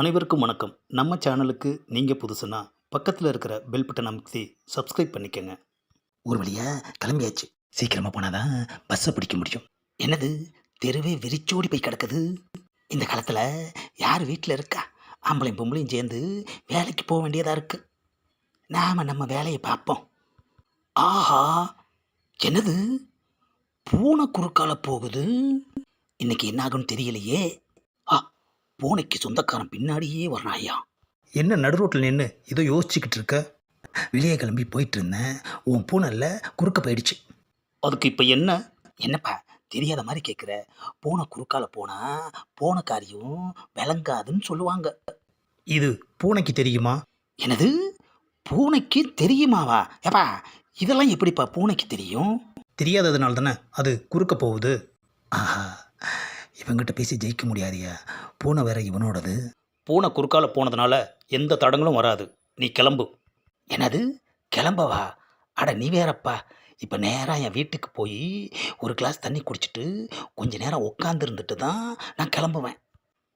அனைவருக்கும் வணக்கம். நம்ம சேனலுக்கு நீங்கள் புதுசுன்னா பக்கத்தில் இருக்கிற பெல் பட்டன் அமைத்தி சப்ஸ்கிரைப் பண்ணிக்கங்க. ஒரு வழியா கிளம்பியாச்சு. சீக்கிரமா போனாதான் பஸ்ஸை பிடிக்க முடியும். என்னது, தெருவே வெறிச்சோடி போய் கிடக்குது. இந்த காலத்துல யார் வீட்டில் இருக்கா? ஆம்பளையும் பொம்பளையும் சேர்ந்து வேலைக்கு போக வேண்டியதா இருக்கு. நாம நம்ம வேலையை பார்ப்போம். ஆஹா, என்னது, பூனை குறுக்கால போகுது. இன்னைக்கு என்ன ஆகும்னு தெரியலையே. ஆ, பூனைக்கு சொந்தக்காரன் பின்னாடியே வர்றாயா? என்ன நடு ரோட்டில் நின்று ஏதோ யோசிச்சுக்கிட்டு இருக்க? வெளியே கிளம்பி போயிட்டு இருந்தேன். உன் பூனைல குறுக்க போயிடுச்சு. அதுக்கு இப்போ என்ன? என்னப்பா தெரியாத மாதிரி கேட்குற? பூனை குறுக்கால போனா பூனைக்காரியும் விளங்காதுன்னு சொல்லுவாங்க. இது பூனைக்கு தெரியுமா? என்னது, பூனைக்கு தெரியுமாவா? ஏப்பா, இதெல்லாம் எப்படிப்பா பூனைக்கு தெரியும்? தெரியாததுனால தானே அது குறுக்க போகுது. ஆஹா, இவங்கிட்ட பேசி ஜெயிக்க முடியாதியா. பூனை வேற இவனோடது. பூனை குறுக்கால போனதுனால எந்த தடங்களும் வராது. நீ கிளம்பு. என்னது, கிளம்பவா? அட நீ வேறப்பா. இப்போ நேராக என் வீட்டுக்கு போய் ஒரு கிளாஸ் தண்ணி குடிச்சிட்டு கொஞ்ச நேரம் உட்காந்துருந்துட்டு தான் நான் கிளம்புவேன்.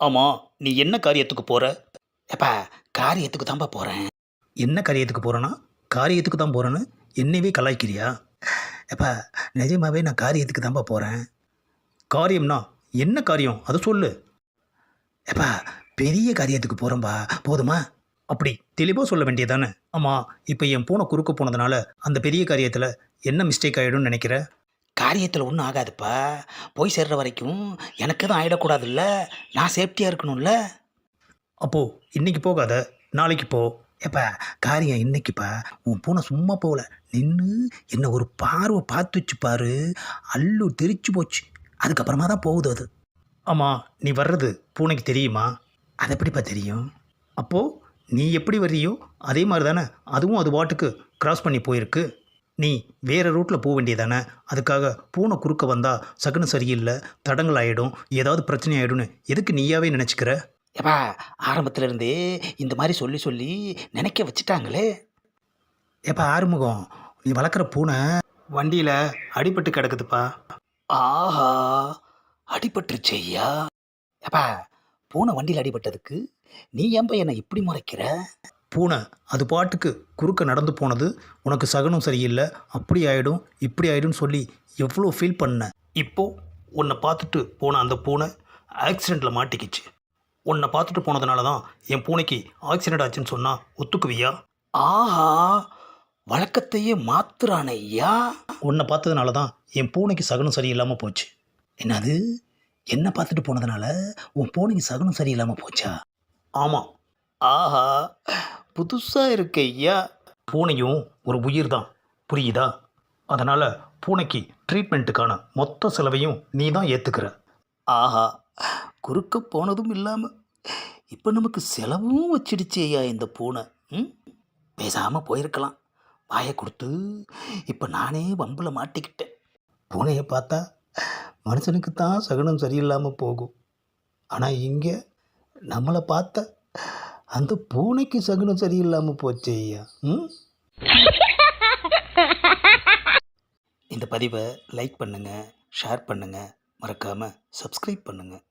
ஆமாம், நீ என்ன காரியத்துக்கு போகிற? ஏப்பா, காரியத்துக்கு தான்ப்பா போகிறேன். என்ன காரியத்துக்கு போகிறேன்னா காரியத்துக்கு தான் போகிறேன்னு என்னையவே கலாய்க்கிறியா? ஏப்பா, நிஜமாவே நான் காரியத்துக்கு தான்ப்பா போகிறேன். காரியம்னா என்ன காரியம் அதை சொல்லு. ஏப்பா, பெரிய காரியத்துக்கு போகிறோம்பா, போதுமா? அப்படி தெளிவாக சொல்ல வேண்டியதானே. ஆமாம், இப்போ என் பூனை குறுக்க போனதுனால அந்த பெரிய காரியத்தில் என்ன மிஸ்டேக் ஆகிடும்னு நினைக்கிற? காரியத்தில் ஒன்றும் ஆகாதுப்பா. போய் சேர்ற வரைக்கும் எனக்கு எதுவும் ஆகிடக்கூடாதுல்ல. நான் சேஃப்டியாக இருக்கணும்ல. அப்போது இன்னைக்கு போகாத, நாளைக்கு போ. ஏப்பா, காரியம் இன்னைக்குப்பா. உன் பூனை சும்மா போகல, நின்று என்ன ஒரு பார்வை பார்த்து வச்சு பாரு. அல்லு தெரிச்சு போச்சு. அதுக்கப்புறமா தான் போகுது அது. ஆமாம், நீ வர்றது பூனைக்கு தெரியுமா? அது எப்படிப்பா தெரியும்? அப்போது நீ எப்படி வர்றியோ அதே மாதிரி தானே அதுவும் அது பாட்டுக்கு கிராஸ் பண்ணி போயிருக்கு. நீ வேறு ரூட்டில் போக வேண்டியதானே. அதுக்காக பூனை குறுக்க வந்தால் சகுனம் சரியில்லை, தடங்கள் ஆகிடும், ஏதாவது பிரச்சனை ஆகிடும்னு எதுக்கு நீயாவே நினச்சிக்கிற? ஏப்பா, ஆரம்பத்துல இருந்தே இந்த மாதிரி சொல்லி சொல்லி நினைக்க வச்சுட்டாங்களே. ஏப்பா ஆறுமுகம், நீ வளர்க்குற பூனை வண்டியில் அடிபட்டு கிடக்குதுப்பா. ஆஹா, அடிபட்டுருச்சு ஐயா. ஏப்பா, பூனை வண்டியில் அடிபட்டதுக்கு நீ ஏன்பா என்னை இப்படி முறைக்கிற? பூனை அது பாட்டுக்கு குறுக்க நடந்து போனது உனக்கு சகுனம் சரியில்லை, அப்படி ஆகிடும் இப்படி ஆகிடும்னு சொல்லி எவ்வளோ ஃபீல் பண்ண. இப்போது உன்னை பார்த்துட்டு போன அந்த பூனை ஆக்சிடெண்ட்டில் மாட்டிக்கிச்சு. உன்னை பார்த்துட்டு போனதுனால தான் என் பூனைக்கு ஆக்சிடெண்ட் ஆச்சுன்னு சொன்னால் ஒத்துக்குவியா? ஆஹா, வழக்கத்தையே மாத்துறானே ஐயா. உன்னை பார்த்ததுனால தான் என் பூனைக்கு சகுனம் சரியில்லாமல் போச்சு. என்னது, என்ன பார்த்துட்டு போனதுனால உன் பூனைக்கு சகுனம் சரியில்லாமல் போச்சா? ஆமாம். ஆஹா, புதுசாக இருக்கு ஐயா. பூனையும் ஒரு உயிர் தான், புரியுதா? அதனால் பூனைக்கு ட்ரீட்மெண்ட்டுக்கான மொத்த செலவையும் நீ தான் ஏற்றுக்கிற. ஆஹா, குறுக்க போனதும் இல்லாமல் இப்போ நமக்கு செலவும் வச்சிடுச்சு ஐயா இந்த பூனை. பேசாமல் போயிருக்கலாம். வாயை கொடுத்து இப்போ நானே வம்பில் மாட்டிக்கிட்டேன். பூனையை பார்த்தா மனுஷனுக்கு தான் சகுனம் சரியில்லாமல் போகும். ஆனால் இங்கே நம்மளை பார்த்தா அந்த பூனைக்கு சகுனம் சரியில்லாமல் போச்சு ஐயா. இந்த பதிவை லைக் பண்ணுங்கள், ஷேர் பண்ணுங்கள், மறக்காமல் சப்ஸ்கிரைப் பண்ணுங்கள்.